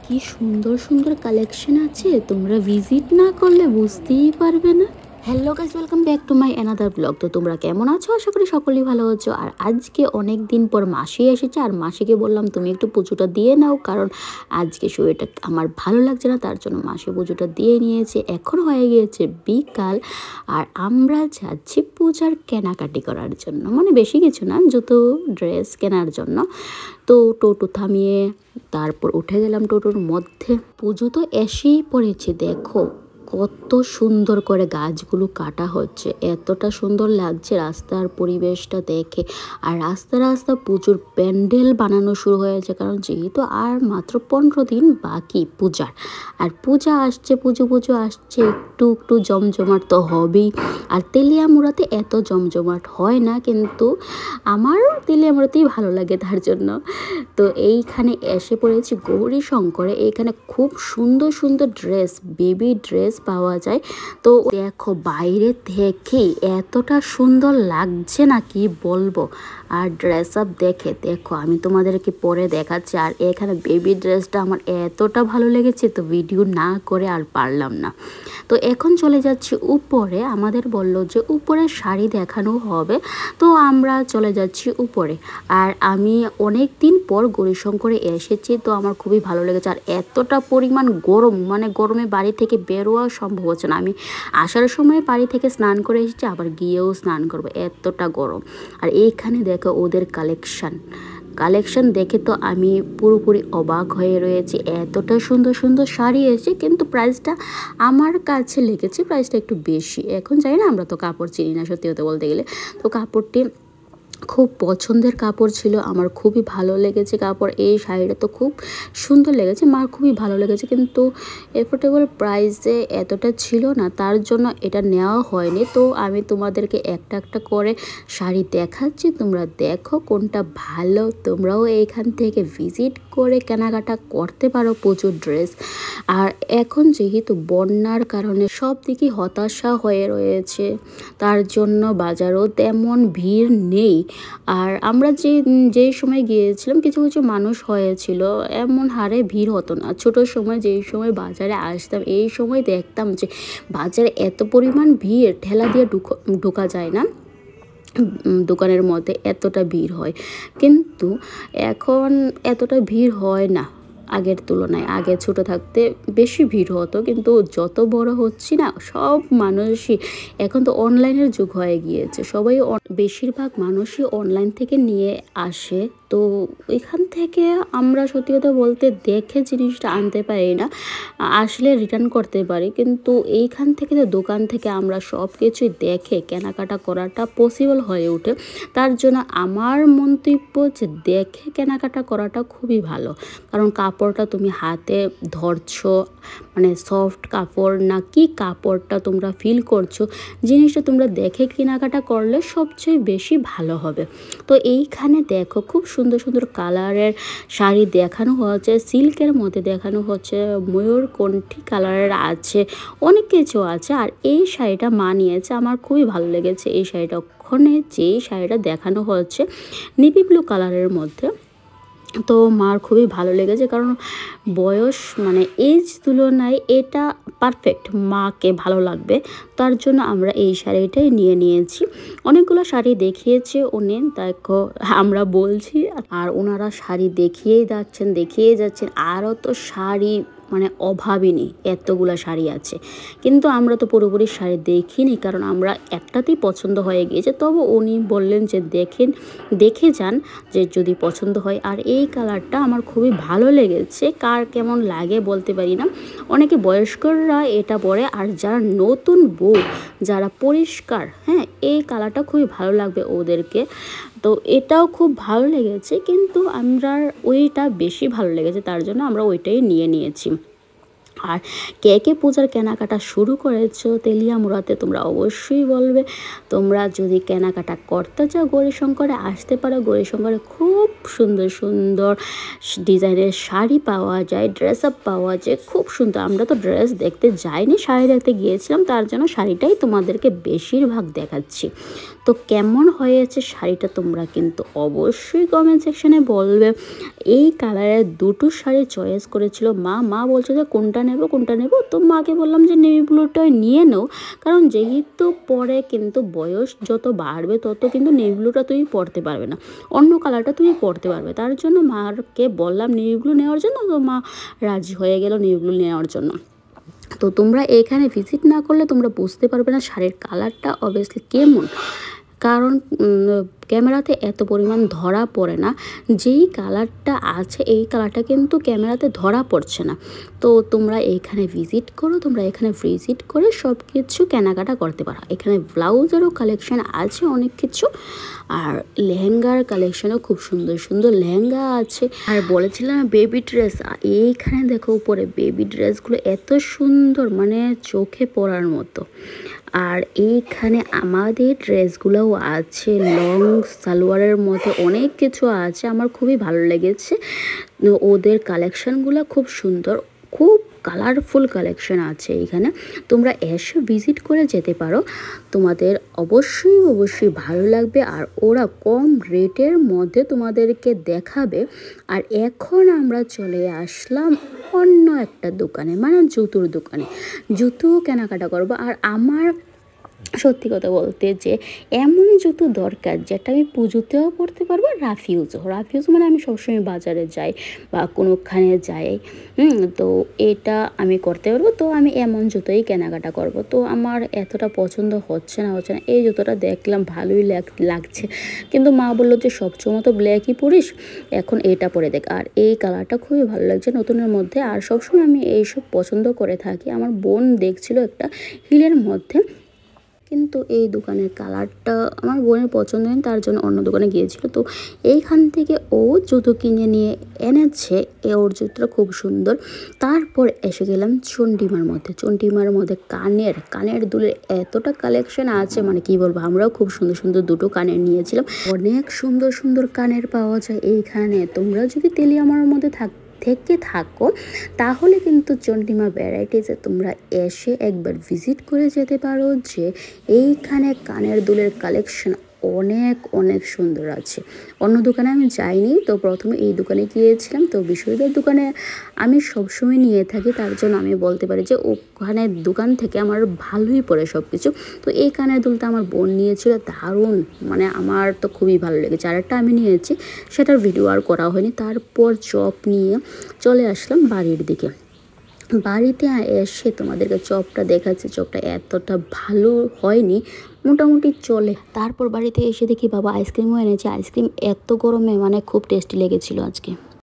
কি সুন্দর সুন্দর কালেকশন আছে, তোমরা ভিজিট না করলে বুঝতেই পারবে না। Hello guys, welcome back to my another blog. তো তোমরা কেমন আছো? আশা করি সকলেই ভালো আছো। আর আজকে অনেক দিন পর মাসি এসেছে, আর মাসিকে বললাম তুমি একটু পুজোটা দিয়ে নাও, কারণ আজকে শরীরটা আমার ভালো লাগছে না, তার জন্য মাসি পুজোটা দিয়ে নিয়েছে। এখন হয়ে গিয়েছে বিকাল, আর আমরা যাচ্ছি পূজার কেনাকাটি করার জন্য, মানে বেশি কিছু না, জুতো ড্রেস কেনার জন্য। তো টোটো থামিয়ে তারপর উঠে গেলাম টোটোর মধ্যে। পুজো তো এসেই পড়েছে, দেখো কত সুন্দর করে গাছগুলো কাটা হচ্ছে, এতটা সুন্দর লাগছে রাস্তার পরিবেশটা দেখে। আর রাস্তা রাস্তা পুজোর প্যান্ডেল বানানো শুরু হয়েছে, কারণ যেহেতু আর মাত্র 15 দিন বাকি পূজার, আর পূজা আসছে, পুজো পুজো আসছে, একটু একটু জমজমাট তো হবেই। আর তেলিয়ামুড়াতে এত জমজমাট হয় না, কিন্তু আমার তেলিয়ামুড়াতেই ভালো লাগে তার জন্য। তো এইখানে এসে পড়েছি গৌরী শঙ্করে। এইখানে খুব সুন্দর সুন্দর ড্রেস, বেবি ড্রেস পাওয়া যায়। তো দেখো বাইরে থেকেই এতটা সুন্দর লাগছে না কি বলবো। আর ড্রেস আপ দেখো আমি তোমাদেরকে পরে দেখাচ্ছি। আর এখানে বেবি ড্রেসটা আমার এতটা ভালো লেগেছে, তো ভিডিও না করে আর পারলাম না। তো এখন চলে যাচ্ছি উপরে, আমাদের বলল যে উপরে শাড়ি দেখানো হবে, তো আমরা চলে যাচ্ছি উপরে। আর আমি অনেক দিন পর গৌরীশঙ্করে এসেছি, তো আমার খুবই ভালো লেগেছে। আর এতটা পরিমাণ গরম, মানে গরমে বাড়ি থেকে বেরোয়া সম্ভব হচ্ছে না। আমি আসার সময় বাড়ি থেকে স্নান করে এসেছি, আবার গিয়েও স্নান করবো, এতটা গরম। আর এইখানে দেখো ওদের কালেকশন দেখে তো আমি পুরোপুরি অবাক হয়ে রয়েছি। এতটা সুন্দর সুন্দর শাড়ি এসেছে, কিন্তু প্রাইসটা আমার কাছে লেগেছে প্রাইসটা একটু বেশি। এখন জানি না, আমরা তো কাপড় চিনি না সত্যি কথা বলতে গেলে। তো কাপড়টি খুব পছন্দের কাপড় ছিল, আমার খুবই ভালো লেগেছে কাপড়। এই শাড়িটা তো খুব সুন্দর লেগেছে, মার খুবই ভালো লেগেছে, কিন্তু এফোর্ডেবল প্রাইসে এতটা ছিল না, তার জন্য এটা নেওয়া হয়নি। তো আমি তোমাদেরকে একটা একটা করে শাড়ি দেখাচ্ছি, তোমরা দেখো কোনটা ভালো। তোমরাও এইখান থেকে ভিজিট করে কেনাকাটা করতে পারো প্রচুর ড্রেস। আর এখন যেহেতু বন্যার কারণে সব দিকে হতাশা হয়ে রয়েছে, তার জন্য বাজারও তেমন ভিড় নেই। আর আমরা যেই সময় গিয়েছিলাম কিছু কিছু মানুষ হয়েছিল, এমন হারে ভিড় হতো না। ছোটোর সময় যেই সময় বাজারে আসতাম, এই সময় দেখতাম যে বাজারে এত পরিমাণ ভিড়, ঠেলা দিয়ে ঢোকা যায় না দোকানের মধ্যে, এতটা ভিড় হয়। কিন্তু এখন এতটা ভিড় হয় না আগের তুলনায়। আগে ছোট থাকতে বেশি ভিড় হতো, কিন্তু যত বড় হচ্ছি না, সব মানুষই এখন তো অনলাইনের যুগ হয়ে গিয়েছে, সবাই বেশিরভাগ মানুষই অনলাইন থেকে নিয়ে আসে। তো এখান থেকে আমরা সত্যি কথা বলতে দেখে জিনিসটা আনতে পারি না, আসলে রিটার্ন করতে পারি, কিন্তু এইখান থেকে দোকান থেকে আমরা সব কিছুই দেখে কেনাকাটা করাটা পসিবল হয়ে ওঠে। তার জন্য আমার মন্তব্য যে দেখে কেনাকাটা করাটা খুবই ভালো, কারণ কাপড়টা তুমি হাতে ধরছো, মানে সফট কাপড় না কি কাপড়টা তোমরা ফিল করছো, জিনিসটা তোমরা দেখে কেনাকাটা করলে সবচেয়ে বেশি ভালো হবে। তো এইখানে দেখো খুব সুন্দর সুন্দর কালারের শাড়ি দেখানো হচ্ছে, সিল্কের মধ্যে দেখানো হচ্ছে, ময়ূরকণ্ঠী কালারের আছে, অনেক কিছু আছে। আর এই শাড়িটা মানিয়েছে, আমার খুবই ভালো লেগেছে এই শাড়িটা। ওখানে যেই শাড়িটা দেখানো হচ্ছে নেভি ব্লু কালারের মধ্যে, তো মার খুবই ভালো লেগেছে, কারণ বয়স মানে এজ তুলনায় এটা পারফেক্ট, মাকে ভালো লাগবে, তার জন্য আমরা এই শাড়িটাই নিয়ে নিয়েছি। অনেকগুলো শাড়ি দেখিয়েছে উনি, দেখো আমরা বলছি আর ওনারা শাড়ি দেখিয়েই যাচ্ছেন। আরও তো শাড়ি মানে অভাবই নেই, এতগুলো শাড়ি আছে, কিন্তু আমরা তো পুরোপুরি শাড়ি দেখিনি, কারণ আমরা একটাতেই পছন্দ হয়ে গিয়েছে। তবে উনি বললেন যে দেখে যান, যে যদি পছন্দ হয়। আর এই কালারটা আমার খুবই ভালো লেগেছে, কার কেমন লাগে বলতে পারি না, অনেকে বয়স্করা এটা পরে, আর যারা নতুন বউ, যারা পরিষ্কার, হ্যাঁ, এই কালারটা খুবই ভালো লাগবে ওদেরকে। তো এটাও খুব ভালো লেগেছে, কিন্তু আমরা ওইটা বেশি ভালো লেগেছে, তার জন্য আমরা ওইটাই নিয়ে নিয়েছি। আর কে কে পূজার কেনাকাটা শুরু করেছো তেলিয়ামুড়াতে, তোমরা অবশ্যই বলবে। তোমরা যদি কেনাকাটা করতে চাও গৌরীশঙ্করে আসতে পারো। গৌরীশঙ্করে খুব সুন্দর সুন্দর ডিজাইনের শাড়ি পাওয়া যায়, ড্রেস আপ পাওয়া যায়, খুব সুন্দর। আমরা তো ড্রেস দেখতে যাইনি, শাড়ি দেখতে গিয়েছিলাম, তার জন্য শাড়িটাই তোমাদেরকে বেশিরভাগ দেখাচ্ছি। তো কেমন হয়েছে শাড়িটা তোমরা কিন্তু অবশ্যই কমেন্ট সেকশনে বলবে। এই কালারের দুটো শাড়ি চয়েস করেছিল মা বলছে যে কোনটা নেব, তো মাকে বললাম যে নেভি ব্লুটাই নিয়ে নাও, কারণ যেহেতু পরে কিন্তু বয়স যত বাড়বে তত কিন্তু নেভি ব্লুটা তুমি পরতে পারবে না, অন্য কালারটা তুমি পরতে পারবে। তার জন্য মাকে বললাম নেভি ব্লু নেওয়ার জন্য, তো মা রাজি হয়ে গেল নেভি ব্লু নেওয়ার জন্য। তো তোমরা এখানে ভিজিট না করলে তোমরা বুঝতে পারবে না শাড়ির কালারটা অবভিয়াসলি কেমন, কারণ ক্যামেরাতে এত পরিমাণ ধরা পড়ে না। যেই কালারটা আছে এই কালারটা কিন্তু ক্যামেরাতে ধরা পড়ছে না। তো তোমরা এখানে ভিজিট করো, তোমরা এখানে ভিজিট করে সব কিছু কেনাকাটা করতে পারো। এখানে ব্লাউজেরও কালেকশন আছে অনেক কিছু, আর লেহেঙ্গার কালেকশনও খুব সুন্দর সুন্দর লেহেঙ্গা আছে। আর বলেছিলাম বেবি ড্রেস, এইখানে দেখো উপরে বেবি ড্রেসগুলো এত সুন্দর, মানে চোখে পড়ার মতো। আর এইখানে আমাদের ড্রেসগুলোও আছে, লং সালোয়ারের মধ্যে অনেক কিছু আছে, আমার খুবই ভালো লেগেছে। ওদের কালেকশানগুলো খুব সুন্দর, খুব কালারফুল কালেকশন আছে এইখানে। তোমরা এসে ভিজিট করে যেতে পারো, তোমাদের অবশ্যই ভালো লাগবে। আর ওরা কম রেটের মধ্যে তোমাদেরকে দেখাবে। আর এখন আমরা চলে আসলাম অন্য একটা দোকানে, মানে জুতোর দোকানে। জুতো কেনাকাটা করবো। আর আমার সত্যি কথা বলতে যে এমন জুতো দরকার যেটা আমি পুজোতেও পরতে পারবো, রাফ ইউজ মানে আমি সবসময় বাজারে যাই বা কোনোখানে যাই, তো এটা আমি করতে পারবো। তো আমি এমন জুতোই কেনাকাটা করব। তো আমার এতটা পছন্দ হচ্ছে না। এই জুতোটা দেখলাম ভালোই লাগছে, কিন্তু মা বললো যে সবসময় তো ব্ল্যাকই পরিস, এখন এটা পরে দেখ। আর এই কালারটা খুবই ভালো লাগছে নতুনের মধ্যে। আর সবসময় আমি এইসব পছন্দ করে থাকি। আমার বোন দেখছিল একটা হিলের মধ্যে, কিন্তু এই দোকানের কালারটা আমার বোনের পছন্দ হয়নি, তার জন্য অন্য দোকানে গিয়েছিল। তো এইখান থেকে ও জুতো কিনে নিয়ে এনেছে, ওর জুতোটা খুব সুন্দর। তারপর এসে গেলাম চন্ডিমার মধ্যে কানের দুলের এতটা কালেকশন আছে, মানে কি বলবো। আমরাও খুব সুন্দর সুন্দর দুটো কানের নিয়েছিলাম। অনেক সুন্দর সুন্দর কানের পাওয়া যায় এইখানে। তোমরা যদি তেলিয়ামার মধ্যে থেকে থাকো তাহলে কিন্তু চন্ডিমা ভ্যারাইটিসে তোমরা এসে একবার ভিজিট করে যেতে পারো, যে এইখানে কানের দুলের কালেকশন অনেক সুন্দর আছে। অন্য দোকানে আমি যাইনি, তো প্রথমে এই দোকানে গিয়েছিলাম। তো বিশ্বজিতের দোকানে আমি সবসময় নিয়ে থাকি, তার জন্য আমি বলতে পারি যে ওখানে দোকান থেকে আমার ভালোই পড়ে সব কিছু। তো এই কানের দুলটা আমার বোন নিয়েছিল, দারুণ, মানে আমার তো খুবই ভালো লেগেছে। আরেকটা আমি নিয়েছি, সেটার ভিডিও আর করা হয়নি। তারপর চপ নিয়ে চলে আসলাম বাড়ির দিকে। বাড়িতে এসে তোমাদেরকে চপটা দেখাচ্ছি, চপটা এতটা ভালো হয়নি, মোটামুটি চলে। তারপর বাড়িতে এসে দেখি বাবা আইসক্রিমও এনেছে। আইসক্রিম এত গরমে মানে খুব টেস্টি লেগেছিল আজকে।